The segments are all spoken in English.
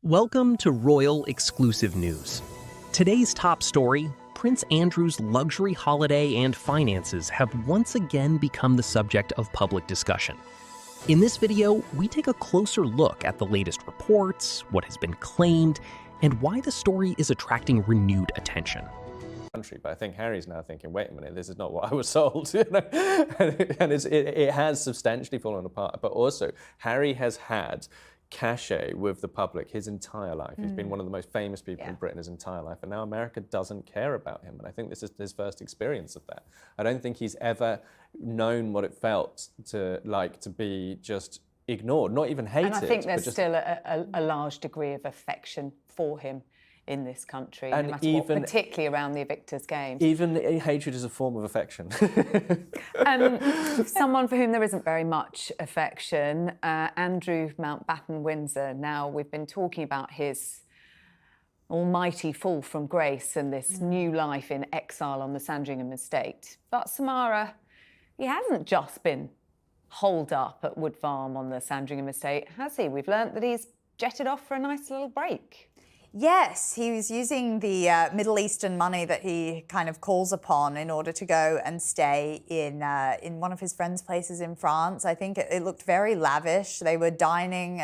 Welcome to Royal Exclusive News. Today's top story: Prince Andrew's luxury holiday and finances have once again become the subject of public discussion. In this video, we take a closer look at the latest reports, what has been claimed, and why the story is attracting renewed attention. But I think Harry's now thinking, wait a minute, this is not what I was sold, and it has substantially fallen apart. But also, Harry has had cachet with the public his entire life. He's been one of the most famous people in Britain his entire life, and now America doesn't care about him. And I think this is his first experience of that. I don't think he's ever known what it felt to be just ignored, not even hated. And I think there's still a large degree of affection for him in this country, and no matter what, particularly around the Invictus Games. Even hatred is a form of affection. Someone for whom there isn't very much affection, Andrew Mountbatten Windsor. Now, we've been talking about his almighty fall from grace and this new life in exile on the Sandringham estate. But Samara, he hasn't just been holed up at Wood Farm on the Sandringham estate, has he? We've learnt that he's jetted off for a nice little break. Yes, he was using the Middle Eastern money that he kind of calls upon in order to go and stay in one of his friends' places in France. I think it looked very lavish. They were dining,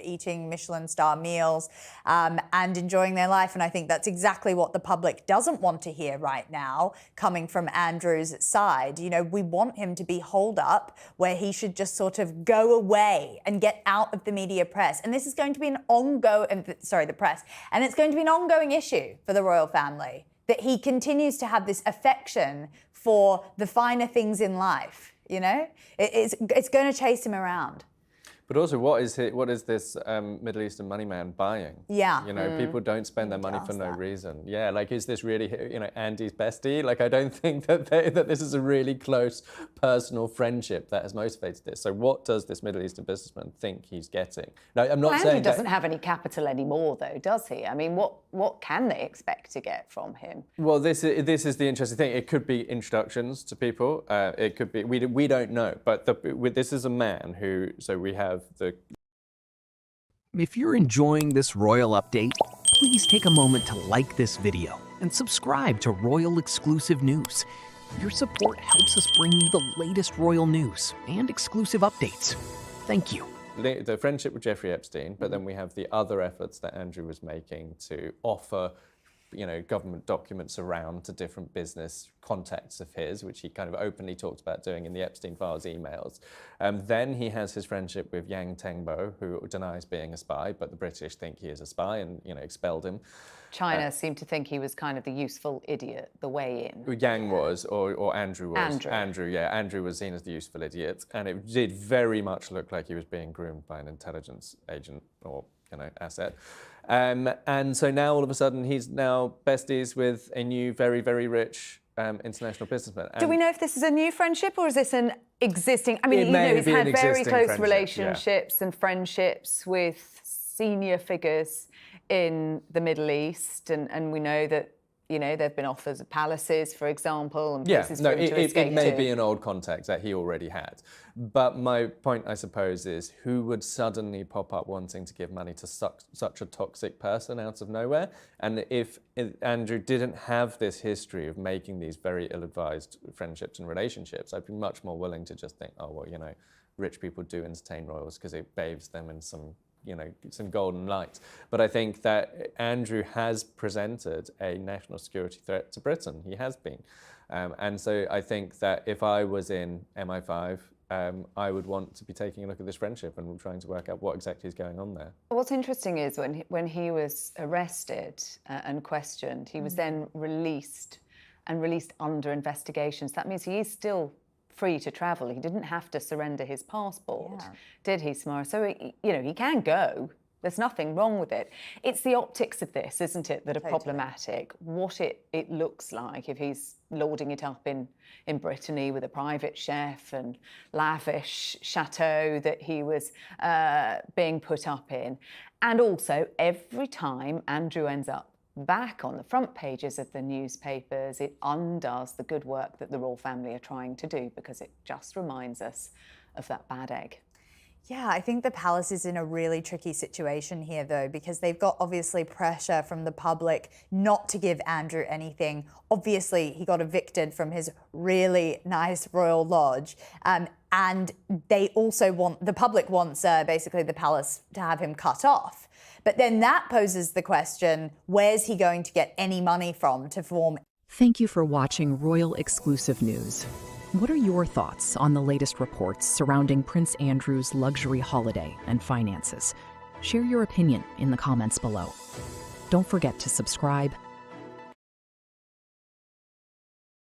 eating Michelin-star meals and enjoying their life. And I think that's exactly what the public doesn't want to hear right now, coming from Andrew's side. You know, we want him to be holed up where he should just sort of go away and get out of the media press. And this is going to be an ongoing, the press. And it's going to be an ongoing issue for the royal family, that he continues to have this affection for the finer things in life, you know? It's going to chase him around. But also, what is this Middle Eastern money man buying? Yeah. You know, people don't spend their money for no reason. Yeah, like, is this really, Andy's bestie? Like, I don't think that this is a really close personal friendship that has motivated this. So what does this Middle Eastern businessman think he's getting? Now, I'm not saying Andy doesn't have any capital anymore, though, does he? I mean, what can they expect to get from him? Well, this is the interesting thing. It could be introductions to people. It could be, we don't know. But this is a man who, so we have If you're enjoying this royal update, please take a moment to like this video and subscribe to Royal Exclusive News. Your support helps us bring you the latest royal news and exclusive updates. Thank you. The friendship with Jeffrey Epstein, but then we have the other efforts that Andrew was making to offer government documents around to different business contacts of his, which he kind of openly talked about doing in the Epstein Files emails. Then he has his friendship with Yang Tengbo, who denies being a spy, but the British think he is a spy and, expelled him. China seemed to think he was kind of the useful idiot, the way in. Yang was, or Andrew was. Andrew was seen as the useful idiot, and it did very much look like he was being groomed by an intelligence agent or asset. And so now all of a sudden he's now besties with a new very, very rich international businessman. Do we know if this is a new friendship or is this an existing? I mean, he's had very close relationships and friendships with senior figures in the Middle East, and we know that there have been offers of palaces, for example, and places for him to escape it may be an old contact that he already had. But my point, I suppose, is who would suddenly pop up wanting to give money to such a toxic person out of nowhere? And if Andrew didn't have this history of making these very ill-advised friendships and relationships, I'd be much more willing to just think, oh, well, rich people do entertain royals because it bathes them in some golden light. But I think that Andrew has presented a national security threat to Britain. He has been. And so I think that if I was in MI5, I would want to be taking a look at this friendship and trying to work out what exactly is going on there. What's interesting is when he was arrested and questioned, he was then released under investigations. That means he is still free to travel. He didn't have to surrender his passport, did he, Samara? So, he can go. There's nothing wrong with it. It's the optics of this, isn't it, that are problematic. What it looks like if he's lording it up in Brittany with a private chef and lavish chateau that he was being put up in. And also, every time Andrew ends up back on the front pages of the newspapers, it undoes the good work that the royal family are trying to do, because it just reminds us of that bad egg. Yeah, I think the palace is in a really tricky situation here, though, because they've got obviously pressure from the public not to give Andrew anything. Obviously, he got evicted from his really nice royal lodge. And they also the public wants basically the palace to have him cut off. But then that poses the question, where's he going to get any money from to form? Thank you for watching Royal Exclusive News. What are your thoughts on the latest reports surrounding Prince Andrew's luxury holiday and finances? Share your opinion in the comments below. Don't forget to subscribe,